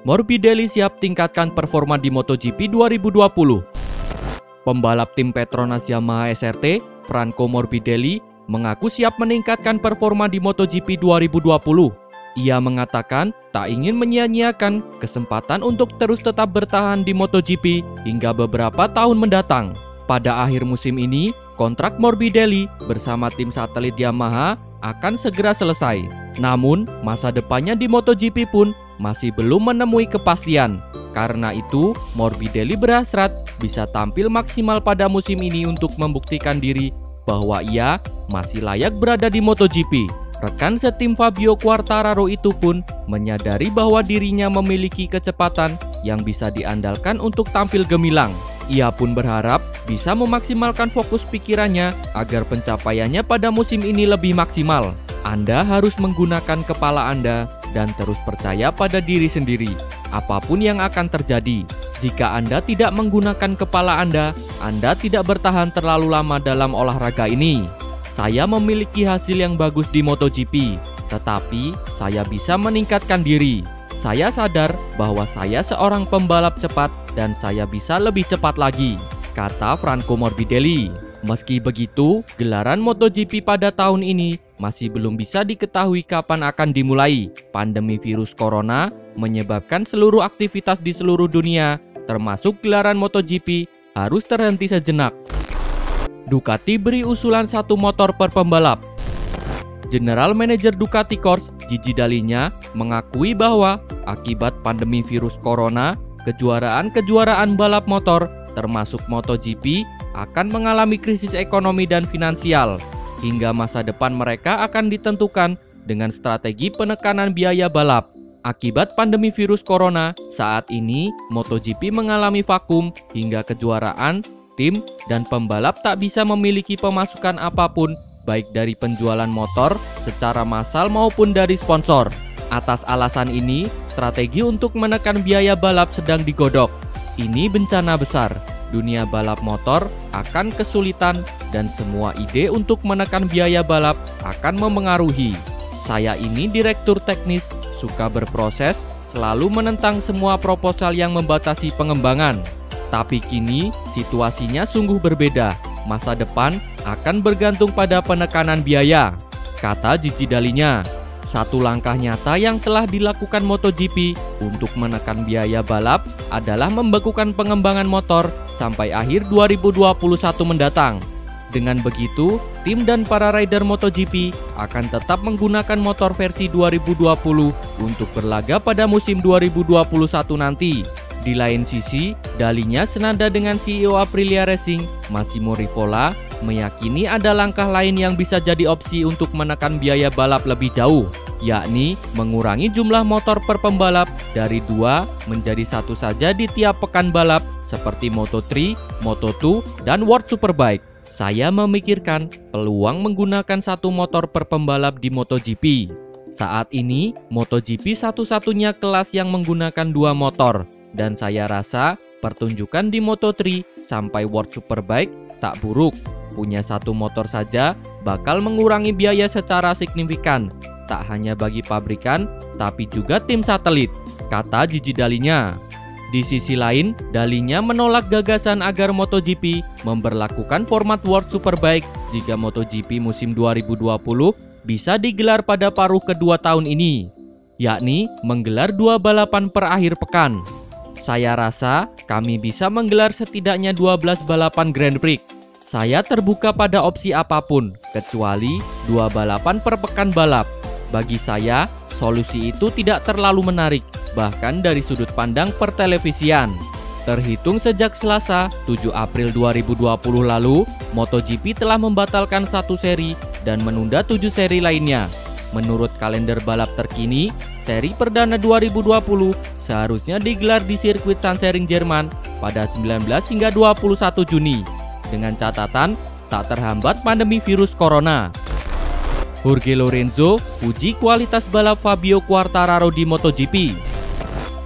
Morbidelli siap tingkatkan performa di MotoGP 2020. Pembalap tim Petronas Yamaha SRT, Franco Morbidelli, mengaku siap meningkatkan performa di MotoGP 2020. Ia mengatakan tak ingin menyia-nyiakan kesempatan untuk terus tetap bertahan di MotoGP hingga beberapa tahun mendatang. Pada akhir musim ini, kontrak Morbidelli bersama tim satelit Yamaha akan segera selesai. Namun, masa depannya di MotoGP pun masih belum menemui kepastian. Karena itu, Morbidelli berhasrat bisa tampil maksimal pada musim ini untuk membuktikan diri bahwa ia masih layak berada di MotoGP. Rekan setim Fabio Quartararo itu pun menyadari bahwa dirinya memiliki kecepatan yang bisa diandalkan untuk tampil gemilang. Ia pun berharap bisa memaksimalkan fokus pikirannya agar pencapaiannya pada musim ini lebih maksimal. Anda harus menggunakan kepala Anda dan terus percaya pada diri sendiri, apapun yang akan terjadi. Jika Anda tidak menggunakan kepala Anda tidak bertahan terlalu lama dalam olahraga ini. Saya memiliki hasil yang bagus di MotoGP, tetapi saya bisa meningkatkan diri. Saya sadar bahwa saya seorang pembalap cepat dan saya bisa lebih cepat lagi, kata Franco Morbidelli. Meski begitu, gelaran MotoGP pada tahun ini masih belum bisa diketahui kapan akan dimulai. Pandemi virus corona menyebabkan seluruh aktivitas di seluruh dunia, termasuk gelaran MotoGP, harus terhenti sejenak. Ducati beri usulan satu motor per pembalap. General Manager Ducati Corse, Gigi Dall'Igna, mengakui bahwa akibat pandemi virus corona, kejuaraan balap motor, termasuk MotoGP, akan mengalami krisis ekonomi dan finansial. Hingga masa depan mereka akan ditentukan dengan strategi penekanan biaya balap. Akibat pandemi virus corona, saat ini MotoGP mengalami vakum hingga kejuaraan, tim, dan pembalap tak bisa memiliki pemasukan apapun, baik dari penjualan motor secara massal maupun dari sponsor. Atas alasan ini, strategi untuk menekan biaya balap sedang digodok. Ini bencana besar. Dunia balap motor akan kesulitan dan semua ide untuk menekan biaya balap akan memengaruhi. Saya ini direktur teknis, suka berproses, selalu menentang semua proposal yang membatasi pengembangan. Tapi kini situasinya sungguh berbeda. Masa depan akan bergantung pada penekanan biaya, kata Gigi Dall'Igna. Satu langkah nyata yang telah dilakukan MotoGP untuk menekan biaya balap adalah membekukan pengembangan motor sampai akhir 2021 mendatang. Dengan begitu, tim dan para rider MotoGP akan tetap menggunakan motor versi 2020 untuk berlaga pada musim 2021 nanti. Di lain sisi, Dall'Igna senada dengan CEO Aprilia Racing, Massimo Rivola, meyakini ada langkah lain yang bisa jadi opsi untuk menekan biaya balap lebih jauh, yakni mengurangi jumlah motor per pembalap dari 2 menjadi 1 saja di tiap pekan balap seperti Moto3, Moto2, dan World Superbike. Saya memikirkan peluang menggunakan 1 motor per pembalap di MotoGP. Saat ini, MotoGP satu-satunya kelas yang menggunakan 2 motor. Dan saya rasa pertunjukan di Moto3 sampai World Superbike tak buruk. Punya 1 motor saja bakal mengurangi biaya secara signifikan, tak hanya bagi pabrikan, tapi juga tim satelit, kata Gigi Dall'Igna. Di sisi lain, Dall'Igna menolak gagasan agar MotoGP memberlakukan format World Superbike jika MotoGP musim 2020 bisa digelar pada paruh kedua tahun ini, yakni menggelar 2 balapan per akhir pekan. Saya rasa kami bisa menggelar setidaknya 12 balapan Grand Prix. Saya terbuka pada opsi apapun, kecuali 2 balapan per pekan balap. Bagi saya, solusi itu tidak terlalu menarik, bahkan dari sudut pandang pertelevisian. Terhitung sejak Selasa, 7 April 2020 lalu, MotoGP telah membatalkan 1 seri dan menunda 7 seri lainnya. Menurut kalender balap terkini, seri perdana 2020 seharusnya digelar di sirkuit Sachsenring Jerman pada 19 hingga 21 Juni, dengan catatan tak terhambat pandemi virus corona. Jorge Lorenzo uji kualitas balap Fabio Quartararo di MotoGP.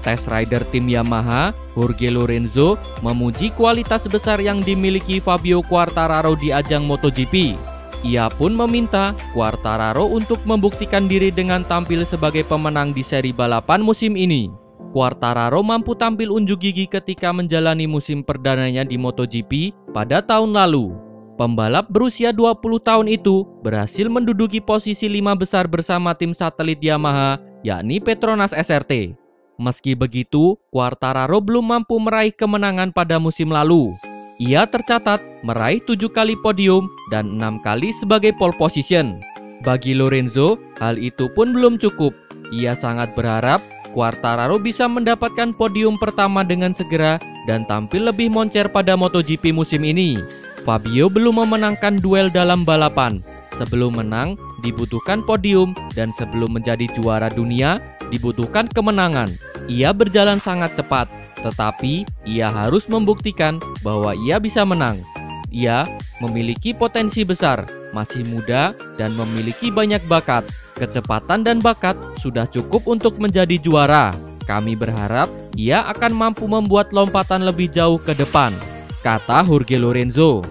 Test rider tim Yamaha, Jorge Lorenzo, memuji kualitas besar yang dimiliki Fabio Quartararo di ajang MotoGP. Ia pun meminta Quartararo untuk membuktikan diri dengan tampil sebagai pemenang di seri balapan musim ini. Quartararo mampu tampil unjuk gigi ketika menjalani musim perdananya di MotoGP pada tahun lalu. Pembalap berusia 20 tahun itu berhasil menduduki posisi 5 besar bersama tim satelit Yamaha, yakni Petronas SRT. Meski begitu, Quartararo belum mampu meraih kemenangan pada musim lalu. Ia tercatat meraih 7 kali podium dan 6 kali sebagai pole position. Bagi Lorenzo, hal itu pun belum cukup. Ia sangat berharap Quartararo bisa mendapatkan podium pertama dengan segera dan tampil lebih moncer pada MotoGP musim ini. Fabio belum memenangkan duel dalam balapan. Sebelum menang, dibutuhkan podium, dan sebelum menjadi juara dunia, dibutuhkan kemenangan. Ia berjalan sangat cepat, tetapi ia harus membuktikan bahwa ia bisa menang. Ia memiliki potensi besar, masih muda, dan memiliki banyak bakat. Kecepatan dan bakat sudah cukup untuk menjadi juara. Kami berharap ia akan mampu membuat lompatan lebih jauh ke depan, kata Jorge Lorenzo.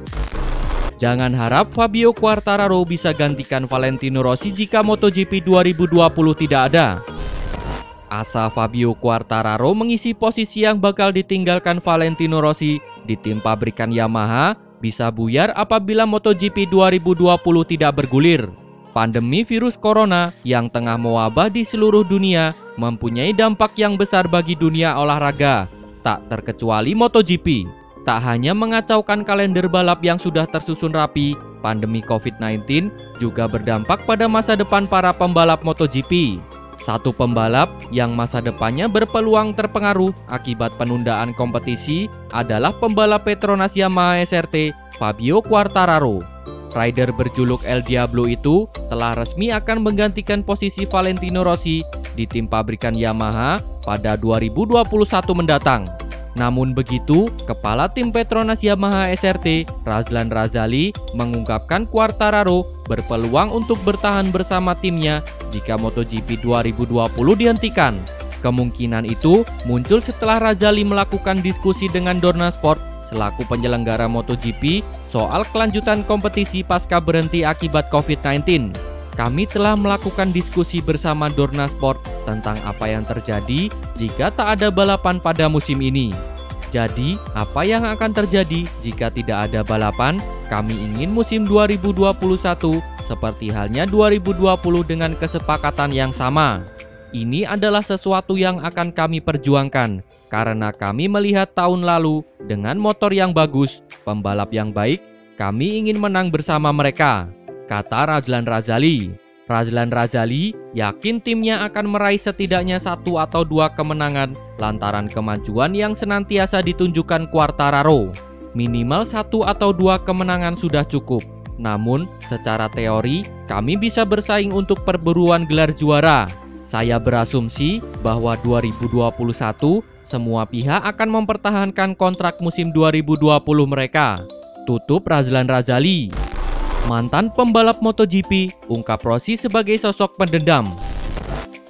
Jangan harap Fabio Quartararo bisa gantikan Valentino Rossi jika MotoGP 2020 tidak ada. Asa Fabio Quartararo mengisi posisi yang bakal ditinggalkan Valentino Rossi di tim pabrikan Yamaha bisa buyar apabila MotoGP 2020 tidak bergulir. Pandemi virus corona yang tengah mewabah di seluruh dunia mempunyai dampak yang besar bagi dunia olahraga, tak terkecuali MotoGP. Tak hanya mengacaukan kalender balap yang sudah tersusun rapi, pandemi COVID-19 juga berdampak pada masa depan para pembalap MotoGP. Satu pembalap yang masa depannya berpeluang terpengaruh akibat penundaan kompetisi adalah pembalap Petronas Yamaha SRT, Fabio Quartararo. Rider berjuluk El Diablo itu telah resmi akan menggantikan posisi Valentino Rossi di tim pabrikan Yamaha pada 2021 mendatang. Namun begitu, Kepala Tim Petronas Yamaha SRT, Razlan Razali, mengungkapkan Quartararo berpeluang untuk bertahan bersama timnya jika MotoGP 2020 dihentikan. Kemungkinan itu muncul setelah Razali melakukan diskusi dengan Dorna Sport selaku penyelenggara MotoGP soal kelanjutan kompetisi pasca berhenti akibat COVID-19. Kami telah melakukan diskusi bersama Dorna Sport tentang apa yang terjadi jika tak ada balapan pada musim ini. Jadi, apa yang akan terjadi jika tidak ada balapan? Kami ingin musim 2021 seperti halnya 2020 dengan kesepakatan yang sama. Ini adalah sesuatu yang akan kami perjuangkan karena kami melihat tahun lalu dengan motor yang bagus, pembalap yang baik, kami ingin menang bersama mereka, kata Razlan Razali. Razlan Razali yakin timnya akan meraih setidaknya 1 atau 2 kemenangan lantaran kemajuan yang senantiasa ditunjukkan Quartararo. Minimal 1 atau 2 kemenangan sudah cukup. Namun, secara teori, kami bisa bersaing untuk perburuan gelar juara. Saya berasumsi bahwa 2021 semua pihak akan mempertahankan kontrak musim 2020 mereka. Tutup Razlan Razali. Mantan pembalap MotoGP ungkap Rossi sebagai sosok pendendam.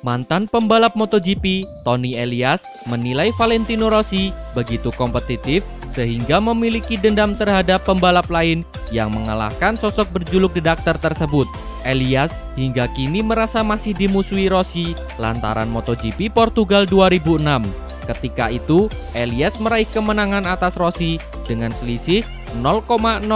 Mantan pembalap MotoGP, Tony Elias, menilai Valentino Rossi begitu kompetitif sehingga memiliki dendam terhadap pembalap lain yang mengalahkan sosok berjuluk The Doctor tersebut. Elias hingga kini merasa masih dimusuhi Rossi lantaran MotoGP Portugal 2006. Ketika itu, Elias meraih kemenangan atas Rossi dengan selisih 0,002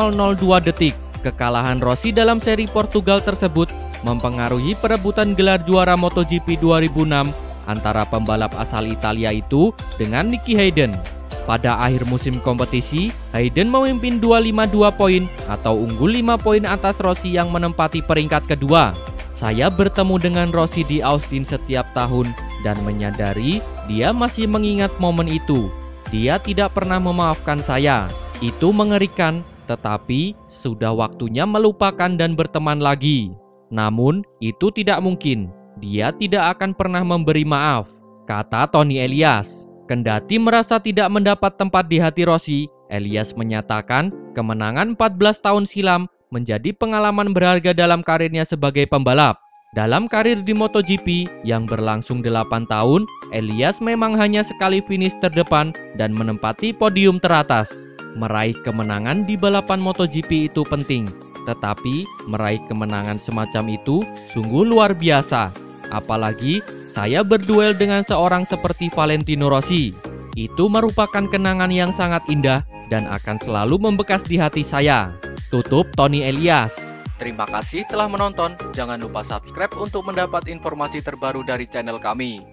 detik. Kekalahan Rossi dalam seri Portugal tersebut mempengaruhi perebutan gelar juara MotoGP 2006 antara pembalap asal Italia itu dengan Nicky Hayden. Pada akhir musim kompetisi, Hayden memimpin 252 poin atau unggul 5 poin atas Rossi yang menempati peringkat kedua. Saya bertemu dengan Rossi di Austin setiap tahun dan menyadari dia masih mengingat momen itu. Dia tidak pernah memaafkan saya. Itu mengerikan, tetapi sudah waktunya melupakan dan berteman lagi. Namun, itu tidak mungkin. Dia tidak akan pernah memberi maaf, kata Tony Elias. Kendati merasa tidak mendapat tempat di hati Rossi, Elias menyatakan kemenangan 14 tahun silam menjadi pengalaman berharga dalam karirnya sebagai pembalap. Dalam karir di MotoGP yang berlangsung 8 tahun, Elias memang hanya sekali finish terdepan dan menempati podium teratas. Meraih kemenangan di balapan MotoGP itu penting, tetapi meraih kemenangan semacam itu sungguh luar biasa. Apalagi saya berduel dengan seorang seperti Valentino Rossi. Itu merupakan kenangan yang sangat indah dan akan selalu membekas di hati saya. Tutup Tony Elias. Terima kasih telah menonton. Jangan lupa subscribe untuk mendapat informasi terbaru dari channel kami.